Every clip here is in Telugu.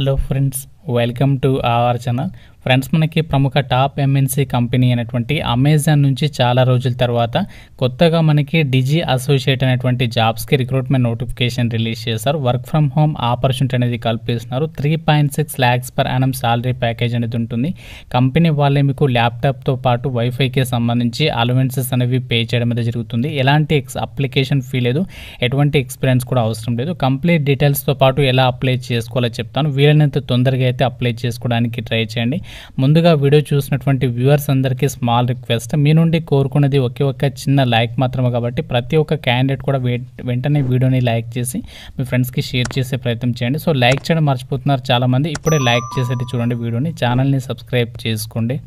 Hello friends, welcome to our channel. Friends, మనకి ప్రముఖ టాప్ ఎంఎన్సీ కంపెనీ అయినటువంటి అమెజాన్ నుంచి చాలా రోజుల తర్వాత కొత్తగా మనకి డిజి అసోసియేట్ అనేటువంటి జాబ్స్కి రిక్రూట్మెంట్ నోటిఫికేషన్ రిలీజ్ చేశారు. వర్క్ ఫ్రమ్ హోమ్ ఆపర్చునిటీ అనేది కల్పిస్తున్నారు. 3.6 lakhs per annum salary package అనేది ఉంటుంది. కంపెనీ వాళ్ళే మీకు ల్యాప్టాప్తో పాటు వైఫైకి సంబంధించి అలవెన్సెస్ అనేవి పే చేయడం అనేది జరుగుతుంది. ఎలాంటి అప్లికేషన్ ఫీ లేదు, ఎటువంటి ఎక్స్పీరియన్స్ కూడా అవసరం లేదు. కంప్లీట్ డీటెయిల్స్తో పాటు ఎలా అప్లై చేసుకోవాలో చెప్తాను. వీలైనంత తొందరగా అయితే అప్లై చేసుకోవడానికి ట్రై చేయండి. ముందుగా వీడియో చూసినటువంటి వ్యూవర్స్ అందరికీ స్మాల్ రిక్వెస్ట్, మీ నుండి కోరుకున్నది ఒకే ఒక్క చిన్న లైక్ మాత్రమే. కాబట్టి ప్రతి ఒక్క క్యాండిడేట్ కూడా వెంటనే వీడియోని లైక్ చేసి మీ ఫ్రెండ్స్కి షేర్ చేసే ప్రయత్నం చేయండి. సో లైక్ చేయడం మర్చిపోతున్నారు చాలామంది, ఇప్పుడే లైక్ చేసేది చూడండి వీడియోని, ఛానల్ని సబ్స్క్రైబ్ చేసుకోండి.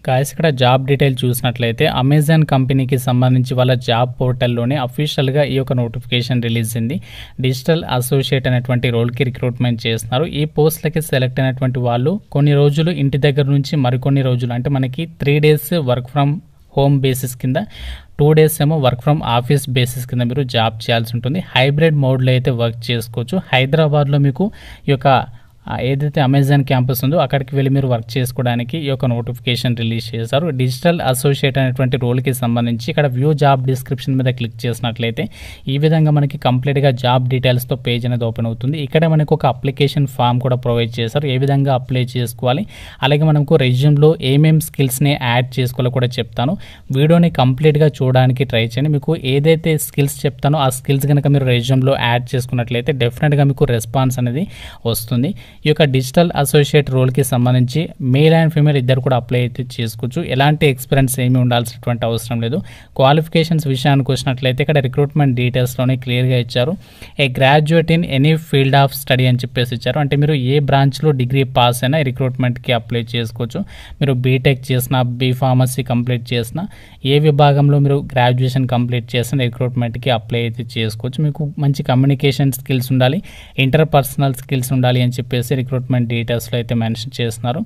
గాయస్, ఇక్కడ జాబ్ డీటెయిల్ చూసినట్లయితే అమెజాన్ కంపెనీకి సంబంధించి వాళ్ళ జాబ్ పోర్టల్లోనే అఫీషియల్గా ఈ యొక్క నోటిఫికేషన్ రిలీజ్ అయింది. డిజిటల్ అసోసియేట్ అనేటువంటి రోల్కి రిక్రూట్మెంట్ చేస్తున్నారు. ఈ పోస్టులకి సెలెక్ట్ అయినటువంటి వాళ్ళు కొన్ని రోజులు ఇంటి దగ్గర నుంచి మరికొన్ని రోజులు, అంటే మనకి 3 days work from home basis కింద, 2 days ఏమో వర్క్ ఫ్రమ్ ఆఫీస్ బేసిస్ కింద మీరు జాబ్ చేయాల్సి ఉంటుంది. హైబ్రిడ్ మోడ్లో అయితే వర్క్ చేసుకోవచ్చు. హైదరాబాద్లో మీకు ఈ యొక్క ఏదైతే అమెజాన్ క్యాంపస్ ఉందో అక్కడికి వెళ్ళి మీరు వర్క్ చేసుకోవడానికి ఈ యొక్క నోటిఫికేషన్ రిలీజ్ చేశారు. డిజిటల్ అసోసియేట్ అనేటువంటి రోల్కి సంబంధించి ఇక్కడ వ్యూ జాబ్ డిస్క్రిప్షన్ మీద క్లిక్ చేసినట్లయితే ఈ విధంగా మనకి కంప్లీట్గా జాబ్ డీటెయిల్స్తో పేజ్ అనేది ఓపెన్ అవుతుంది. ఇక్కడ మనకు ఒక అప్లికేషన్ ఫామ్ కూడా ప్రొవైడ్ చేశారు, ఏ విధంగా అప్లై చేసుకోవాలి, అలాగే మనకు రెజ్యూమ్లో ఏమేమి స్కిల్స్ని యాడ్ చేసుకోవాలో కూడా చెప్తాను. వీడియోని కంప్లీట్గా చూడడానికి ట్రై చేయండి. మీకు ఏదైతే స్కిల్స్ చెప్తానో ఆ స్కిల్స్ కనుక మీరు రెజ్యూమ్లో యాడ్ చేసుకున్నట్లయితే డెఫినెట్గా మీకు రెస్పాన్స్ అనేది వస్తుంది. ఈ యొక్క డిజిటల్ అసోసియేట్ రోల్కి సంబంధించి మేల్ అండ్ ఫీమేల్ ఇద్దరు కూడా అప్లై అయితే చేసుకోవచ్చు. ఎలాంటి ఎక్స్పీరియన్స్ ఏమీ ఉండాల్సినటువంటి అవసరం లేదు. క్వాలిఫికేషన్స్ విషయానికి వచ్చినట్లయితే ఇక్కడ రిక్రూట్మెంట్ డీటెయిల్స్లోనే క్లియర్గా ఇచ్చారు. A graduate in any field of study అని చెప్పేసి ఇచ్చారు. అంటే మీరు ఏ బ్రాంచ్లో డిగ్రీ పాస్ అయినా రిక్రూట్మెంట్కి అప్లై చేసుకోవచ్చు. మీరు బీటెక్ చేసినా, బీఫార్మసీ కంప్లీట్ చేసినా, ఏ విభాగంలో మీరు గ్రాడ్యుయేషన్ కంప్లీట్ చేసిన రిక్రూట్మెంట్కి అప్లై అయితే చేసుకోవచ్చు. మీకు మంచి కమ్యూనికేషన్ స్కిల్స్ ఉండాలి, ఇంటర్పర్సనల్ స్కిల్స్ ఉండాలి అని చెప్పేసి రిక్రూట్మెంట్ డీటెయిల్స్లో అయితే మెన్షన్ చేస్తున్నారు.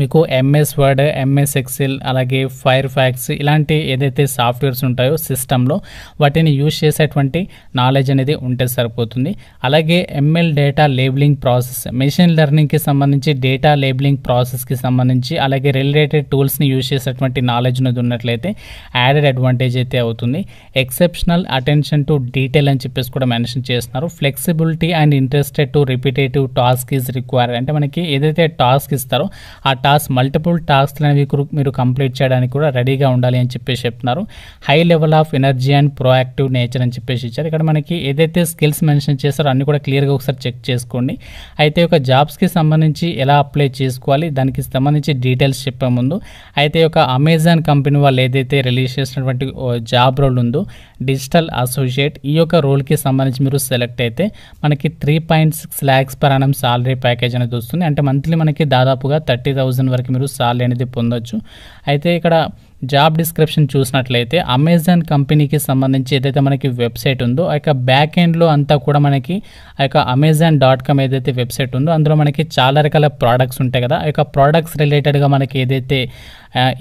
మీకు ఎంఎస్ వర్డ్, ఎంఎస్ ఎక్సెల్, అలాగే ఫైర్ ఫ్యాక్స్ ఇలాంటి ఏదైతే సాఫ్ట్వేర్స్ ఉంటాయో సిస్టంలో వాటిని యూజ్ చేసేటువంటి నాలెడ్జ్ అనేది ఉంటే సరిపోతుంది. అలాగే ML data labelling process, machine లెర్నింగ్కి సంబంధించి డేటా లేబులింగ్ ప్రాసెస్కి సంబంధించి అలాగే రిలేటెడ్ టూల్స్ని యూజ్ చేసేటువంటి నాలెడ్జ్ అనేది ఉన్నట్లయితే యాడెడ్ అడ్వాంటేజ్ అయితే అవుతుంది. ఎక్సెప్షనల్ అటెన్షన్ టు డీటెయిల్ అని చెప్పేసి కూడా మెన్షన్ చేస్తున్నారు. Flexibility and interested to repetitive task is required. అంటే మనకి ఏదైతే టాస్క్ ఇస్తారో ఆ టాస్క్ మల్టిపుల్ టాస్క్లు అనేవి మీరు కంప్లీట్ చేయడానికి కూడా రెడీగా ఉండాలి అని చెప్పేసి చెప్తున్నారు. High level of energy and proactive nature అని చెప్పేసి ఇచ్చారు. ఇక్కడ మనకి ఏదైతే స్కిల్స్ మెన్షన్ చేస్తారో అన్ని కూడా క్లియర్గా ఒకసారి చెక్ చేసుకోండి. అయితే ఒక జాబ్స్కి సంబంధించి ఎలా అప్లై చేసుకోవాలి దానికి సంబంధించి డీటెయిల్స్ చెప్పే ముందు అయితే ఒక అమెజాన్ కంపెనీ వాళ్ళు ఏదైతే రిలీజ్ చేసినటువంటి జాబ్ రోల్ ఉందో డిజిటల్ అసోసియేట్, ఈ యొక్క రోల్కి సంబంధించి మీరు సెలెక్ట్ అయితే మనకి 3.6 lakhs per annum salary package అనేది వస్తుంది. అంటే మంత్లీ మనకి దాదాపుగా 30,000 వరకు మీరు సాలరీ అనేది పొందొచ్చు. అయితే ఇక్కడ జాబ్ డిస్క్రిప్షన్ చూసినట్లయితే అమెజాన్ కంపెనీకి సంబంధించి ఏదైతే మనకి వెబ్సైట్ ఉందో ఆ యొక్క బ్యాక్ ఎండ్లో అంతా కూడా మనకి ఆ యొక్క amazon.com ఏదైతే వెబ్సైట్ ఉందో అందులో మనకి చాలా రకాల ప్రోడక్ట్స్ ఉంటాయి కదా. ఆ యొక్క ప్రోడక్ట్స్ రిలేటెడ్గా మనకి ఏదైతే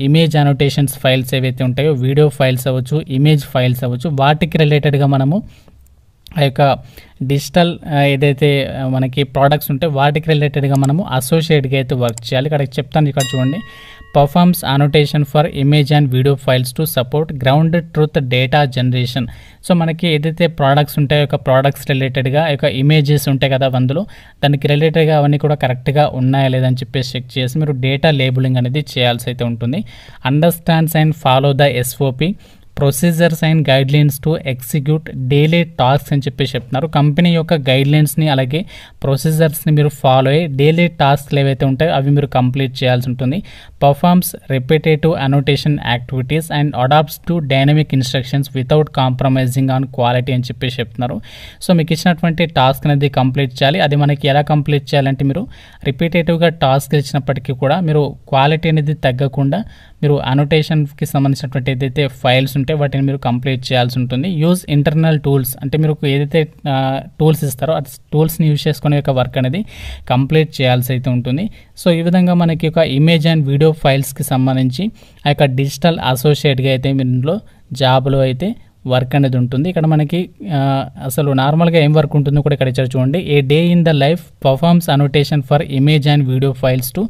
ఇమేజ్ అనోటేషన్స్ ఫైల్స్ ఏవైతే ఉంటాయో, వీడియో ఫైల్స్ అవ్వచ్చు, ఇమేజ్ ఫైల్స్ అవ్వచ్చు, వాటికి రిలేటెడ్గా మనము ఆ యొక్క డిజిటల్ ఏదైతే మనకి ప్రోడక్ట్స్ ఉంటాయో వాటికి రిలేటెడ్గా మనము అసోసియేట్గా అయితే వర్క్ చేయాలి. ఇక్కడ చెప్తాను, ఇక్కడ చూడండి. Performs annotation for image and video files to support grounded truth data generation. So మనకి ఏదైతే ప్రోడక్ట్స్ ఉంటాయో ఒక ప్రోడక్ట్స్ రిలేటెడ్గా ఒక ఇమేజెస్ ఉంటాయి కదా అందులో, దానికి రిలేటెడ్గా అవన్నీ కూడా కరెక్ట్గా ఉన్నాయా లేదని చెప్పేసి చెక్ చేసి మీరు డేటా లేబులింగ్ అనేది చేయాల్సి అయితే ఉంటుంది. Understands and follow the SOP procedures and guidelines to execute daily tasks అని చెప్పేసి చెప్తున్నారు. కంపెనీ యొక్క గైడ్లైన్స్ని అలాగే ప్రొసీజర్స్ని మీరు ఫాలో అయ్యి డైలీ టాస్క్లు ఏవైతే ఉంటాయో అవి మీరు కంప్లీట్ చేయాల్సి ఉంటుంది. Performs repetitive annotation activities and adapts to dynamic instructions without compromising on quality అని చెప్పేసి చెప్తున్నారు. సో మీకు ఇచ్చినటువంటి టాస్క్ అనేది కంప్లీట్ చేయాలి. అది మనకి ఎలా కంప్లీట్ చేయాలంటే మీరు రిపిటేటివ్గా టాస్క్ ఇచ్చినప్పటికీ కూడా మీరు క్వాలిటీ అనేది తగ్గకుండా మీరు అనోటేషన్కి సంబంధించినటువంటి ఏదైతే ఫైల్స్ ఉంటే వాటిని మీరు కంప్లీట్ చేయాల్సి ఉంటుంది. యూజ్ ఇంటర్నల్ టూల్స్, అంటే మీరు ఏదైతే టూల్స్ ఇస్తారో ఆ టూల్స్ని యూజ్ చేసుకునే యొక్క వర్క్ అనేది కంప్లీట్ చేయాల్సి అయితే ఉంటుంది. సో ఈ విధంగా మనకి ఒక ఇమేజ్ అండ్ వీడియో ఫైల్స్కి సంబంధించి ఆ యొక్క డిజిటల్ అసోసియేట్గా అయితే మీరు ఇందులో జాబ్లో అయితే వర్క్ అనేది ఉంటుంది. ఇక్కడ మనకి అసలు నార్మల్గా ఏం వర్క్ ఉంటుందో కూడా ఇక్కడ ఇచ్చారు చూడండి. A day in the life performs annotation for image and video files to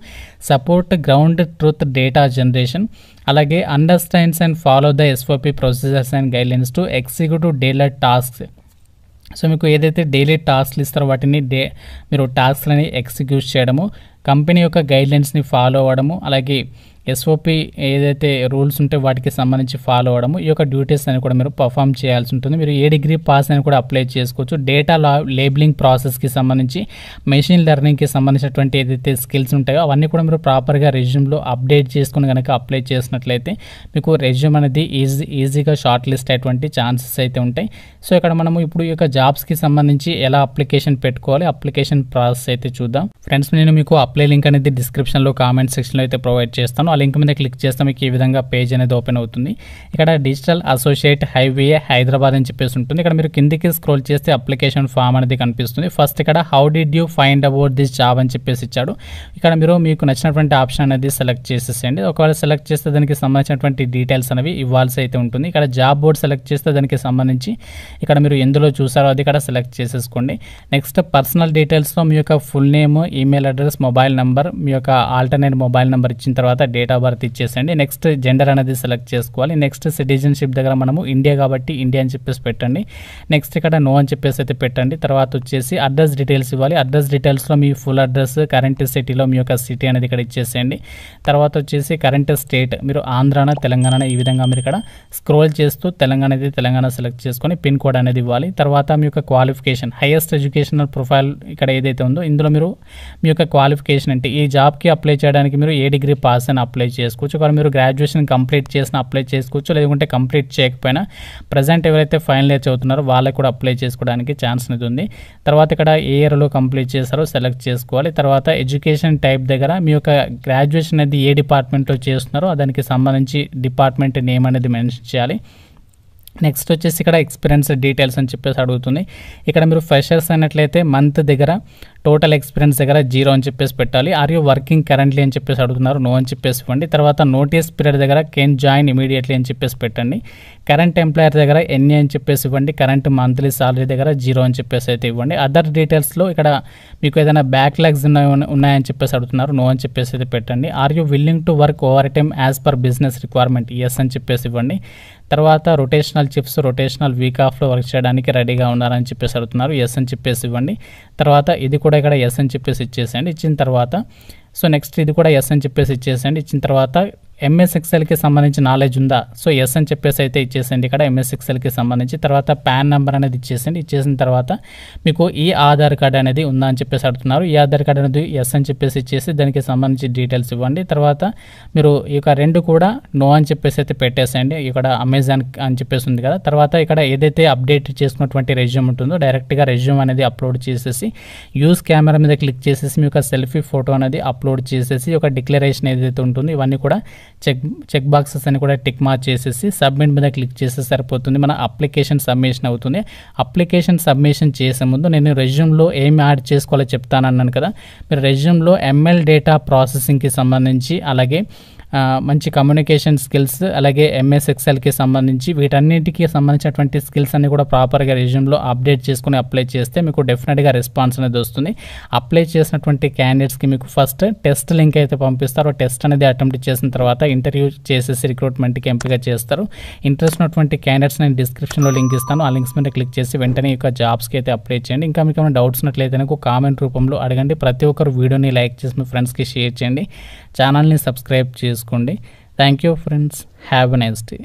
support ground truth data generation, అలాగే understands and follow the SOP procedures and guidelines to executive daily tasks. So మీకు ఏదైతే డైలీ టాస్క్లు ఇస్తారో వాటిని మీరు టాస్క్లని ఎగ్జిక్యూట్ చేయడము, కంపెనీ యొక్క గైడ్లైన్స్ని ఫాలో అవ్వడము, అలాగే ఎస్ఓపి ఏదైతే రూల్స్ ఉంటే వాటికి సంబంధించి ఫాలో అవ్వడము, ఈ యొక్క డ్యూటీస్ అని కూడా మీరు పర్ఫామ్ చేయాల్సి ఉంటుంది. మీరు ఏ డిగ్రీ పాస్ అని కూడా అప్లై చేసుకోవచ్చు. డేటా లేబులింగ్ ప్రాసెస్కి సంబంధించి, మెషిన్ లెర్నింగ్కి సంబంధించినటువంటి ఏదైతే స్కిల్స్ ఉంటాయో అవన్నీ కూడా మీరు ప్రాపర్గా రెజ్యూమ్లో అప్డేట్ చేసుకుని కనుక అప్లై చేసినట్లయితే మీకు రెజ్యూమ్ అనేది ఈజీగా షార్ట్ లిస్ట్ అయ్యేటువంటి ఛాన్సెస్ అయితే ఉంటాయి. సో ఇక్కడ మనము ఇప్పుడు ఈ యొక్క జాబ్స్కి సంబంధించి ఎలా అప్లికేషన్ పెట్టుకోవాలి, అప్లికేషన్ ప్రాసెస్ అయితే చూద్దాం. ఫ్రెండ్స్, నేను మీకు అప్లై లింక్ అనేది డిస్క్రిప్షన్లో కామెంట్ సెక్షన్లో అయితే ప్రొవైడ్ చేస్తాను. ఆ లింక్ మీద క్లిక్ చేస్తే మీకు ఈ విధంగా పేజ్ అనేది ఓపెన్ అవుతుంది. ఇక్కడ డిజిటల్ అసోసియేట్ హైవే హైదరాబాద్ అని చెప్పేసి ఉంటుంది. ఇక్కడ మీరు కిందికి స్క్రోల్ చేస్తే అప్లికేషన్ ఫామ్ అనేది కనిపిస్తుంది. ఫస్ట్ ఇక్కడ how did you find about this job అని చెప్పేసి ఇచ్చాడు. ఇక్కడ మీకు నచ్చినటువంటి ఆప్షన్ అనేది సెలెక్ట్ చేసేసేయండి. ఒకవేళ సెలెక్ట్ చేస్తే దానికి సంబంధించినటువంటి డీటెయిల్స్ అనేవి ఇవ్వాల్సి అయితే ఉంటుంది. ఇక్కడ జాబ్ బోర్డ్ సెలెక్ట్ చేస్తే దానికి సంబంధించి ఇక్కడ మీరు ఎందులో చూసారో అది ఇక్కడ సెలెక్ట్ చేసేసుకోండి. నెక్స్ట్ పర్సనల్ డీటెయిల్స్లో మీ యొక్క full name, email address, mobile number, మీ యొక్క ఆల్టర్నేట్ మొబైల్ నెంబర్ ఇచ్చిన తర్వాత డేట్ ఆఫ్ బర్త్ ఇచ్చేసండి. నెక్స్ట్ జెండర్ అనేది సెలెక్ట్ చేసుకోవాలి. నెక్స్ట్ సిటిజన్షిప్ దగ్గర మనము ఇండియా కాబట్టి ఇండియా అని చెప్పేసి పెట్టండి. నెక్స్ట్ ఇక్కడ నో అని చెప్పేసి అయితే పెట్టండి. తర్వాత వచ్చేసి అడ్రస్ డీటెయిల్స్ ఇవ్వాలి. అడ్రస్ డీటెయిల్స్లో మీ ఫుల్ అడ్రస్, కరెంట్ సిటీలో మీ యొక్క సిటీ అనేది ఇక్కడ ఇచ్చేసేయండి. తర్వాత వచ్చేసి కరెంట్ స్టేట్, మీరు ఆంధ్రాన తెలంగాణ, ఈ విధంగా మీరు ఇక్కడ స్క్రోల్ చేస్తూ తెలంగాణ సెలెక్ట్ చేసుకొని పిన్ కోడ్ అనేది ఇవ్వాలి. తర్వాత మీ యొక్క క్వాలిఫికేషన్, హైయెస్ట్ ఎడ్యుకేషనల్ ప్రొఫైల్ ఇక్కడ ఏదైతే ఉందో ఇందులో మీరు మీ యొక్క క్వాలిఫికేషన్ అంటే ఈ జాబ్కి అప్లై చేయడానికి మీరు ఏ డిగ్రీ పాస్ అని అప్లై చేసుకోవచ్చు. ఒకవేళ మీరు గ్రాడ్యుయేషన్ కంప్లీట్ చేసిన అప్లై చేసుకోవచ్చు, లేకుంటే కంప్లీట్ చేయకపోయినా ప్రజెంట్ ఎవరైతే ఫైనల్ ఇయర్ చదువుతున్నారో వాళ్ళకి కూడా అప్లై చేసుకోవడానికి ఛాన్స్ అనేది ఉంది. తర్వాత ఇక్కడ ఏ ఇయర్లో కంప్లీట్ చేస్తారో సెలెక్ట్ చేసుకోవాలి. తర్వాత ఎడ్యుకేషన్ టైప్ దగ్గర మీ యొక్క గ్రాడ్యుయేషన్ అనేది ఏ డిపార్ట్మెంట్లో చేస్తున్నారో దానికి సంబంధించి డిపార్ట్మెంట్ నేమ్ అనేది మెన్షన్ చేయాలి. నెక్స్ట్ వచ్చేసి ఇక్కడ ఎక్స్పీరియన్స్ డీటెయిల్స్ అని చెప్పేసి అడుగుతుంది. ఇక్కడ మీరు ఫ్రెషర్స్ అన్నట్లయితే మంత్ దగ్గర, టోటల్ ఎక్స్పీరియన్స్ దగ్గర 0 అని చెప్పేసి పెట్టాలి. ఆర్ యూ వర్కింగ్ కరెంట్లీ అని చెప్పేసి అడుగుతున్నారు, నో అని చెప్పేసి ఇవ్వండి. తర్వాత నోటీస్ పీరియడ్ దగ్గర కెన్ జాయిన్ ఇమీడియట్లీ అని చెప్పేసి పెట్టండి. కరెంట్ ఎంప్లాయర్ దగ్గర ఎన్ని అని చెప్పేసి ఇవ్వండి. కరెంట్ మంత్లీ సాలరీ దగ్గర 0 అని చెప్పేసి అయితే ఇవ్వండి. అదర్ డీటెయిల్స్లో ఇక్కడ మీకు ఏదైనా బ్యాక్లాగ్స్ ఉన్నాయని చెప్పేసి అడుగుతున్నారు, నో అని చెప్పేసి అయితే పెట్టండి. Are you willing to work overtime as per business requirement, yes అని చెప్పేసి ఇవ్వండి. తర్వాత రొటేషనల్ చిప్స్, రొటేషనల్ వీక్ ఆఫ్లో వర్క్ చేయడానికి రెడీగా ఉన్నారని చెప్పేసి అడుగుతున్నారు, ఎస్ అని చెప్పేసి ఇవ్వండి. తర్వాత ఇది కూడా ఇక్కడ ఎస్ అని చెప్పేసి ఇచ్చేసేయండి. ఇచ్చిన తర్వాత సో నెక్స్ట్ ఇది కూడా ఎస్ అని చెప్పేసి ఇచ్చేసేయండి. ఇచ్చిన తర్వాత ఎంఎస్ ఎక్సెల్కి సంబంధించి నాలెడ్జ్ ఉందా, సో ఎస్ అని చెప్పేసి అయితే ఇచ్చేసేయండి. ఇక్కడ ఎంఎస్ ఎక్సెల్కి సంబంధించి తర్వాత పాన్ నెంబర్ అనేది ఇచ్చేసేయండి. ఇచ్చేసిన తర్వాత మీకు ఈ ఆధార్ కార్డ్ అనేది ఉందా అని చెప్పేసి అడుగుతున్నారు. ఈ ఆధార్ కార్డ్ అనేది ఎస్ అని చెప్పేసి ఇచ్చేసి దానికి సంబంధించి డీటెయిల్స్ ఇవ్వండి. తర్వాత మీరు ఈ యొక్క 2 కూడా నో అని చెప్పేసి అయితే పెట్టేసేయండి. ఇక్కడ అమెజాన్ అని చెప్పేసి ఉంది కదా. తర్వాత ఇక్కడ ఏదైతే అప్డేట్ చేసుకున్నటువంటి రెజ్యూమ్ ఉంటుందో డైరెక్ట్గా రెజ్యూమ్ అనేది అప్లోడ్ చేసేసి యూస్ కెమెరా మీద క్లిక్ చేసేసి మీ యొక్క సెల్ఫీ ఫోటో అనేది అప్లోడ్ చేసేసి ఒక డిక్లరేషన్ ఏదైతే ఉంటుందో ఇవన్నీ కూడా చెక్ బాక్సెస్ అని కూడా టిక్ మార్క్ చేసేసి సబ్మిట్ మీద క్లిక్ చేస్తే సరిపోతుంది. మన అప్లికేషన్ సబ్మిషన్ అవుతుంది. అప్లికేషన్ సబ్మిషన్ చేసే ముందు నేను రెజ్యూమ్లో ఏమి యాడ్ చేసుకోవాలో చెప్తానన్నాను కదా. మీరు రెజ్యూమ్లో ఎంఎల్ డేటా ప్రాసెసింగ్కి సంబంధించి, అలాగే మంచి కమ్యూనికేషన్ స్కిల్స్, అలాగే ఎంఎస్ ఎక్సెల్కి సంబంధించి వీటన్నిటికీ సంబంధించినటువంటి స్కిల్స్ అన్ని కూడా ప్రాపర్గా రెజ్యూమ్లో అప్డేట్ చేసుకుని అప్లై చేస్తే మీకు డెఫినెట్గా రెస్పాన్స్ అనేది వస్తుంది. అప్లై చేసినటువంటి క్యాండిడేట్స్కి మీకు ఫస్ట్ టెస్ట్ లింక్ అయితే పంపిస్తారు. టెస్ట్ అనేది అటెంప్ట్ చేసిన తర్వాత ఇంటర్వ్యూ చేసేసి రిక్రూట్మెంట్కి ఎంపిక చేస్తారు. ఇంట్రెస్ట్ ఉన్నటువంటి క్యాండిడేట్స్ నేను డిస్క్రిప్షన్లో లింక్ ఇస్తాను. ఆ లింక్స్ మీద క్లిక్ చేసి వెంటనే ఈ యొక్క జాబ్స్కి అయితే అప్లై చేయండి. ఇంకా మీకు ఏమైనా డౌట్స్ ఉన్నట్లయితే నాకు కామెంట్ రూపంలో అడగండి. ప్రతి ఒక్కరు వీడియోని లైక్ చేసి మీ ఫ్రెండ్స్కి షేర్ చేయండి. ఛానల్ని సబ్స్క్రైబ్ చేసుకోండి. Thank you friends, have a nice day.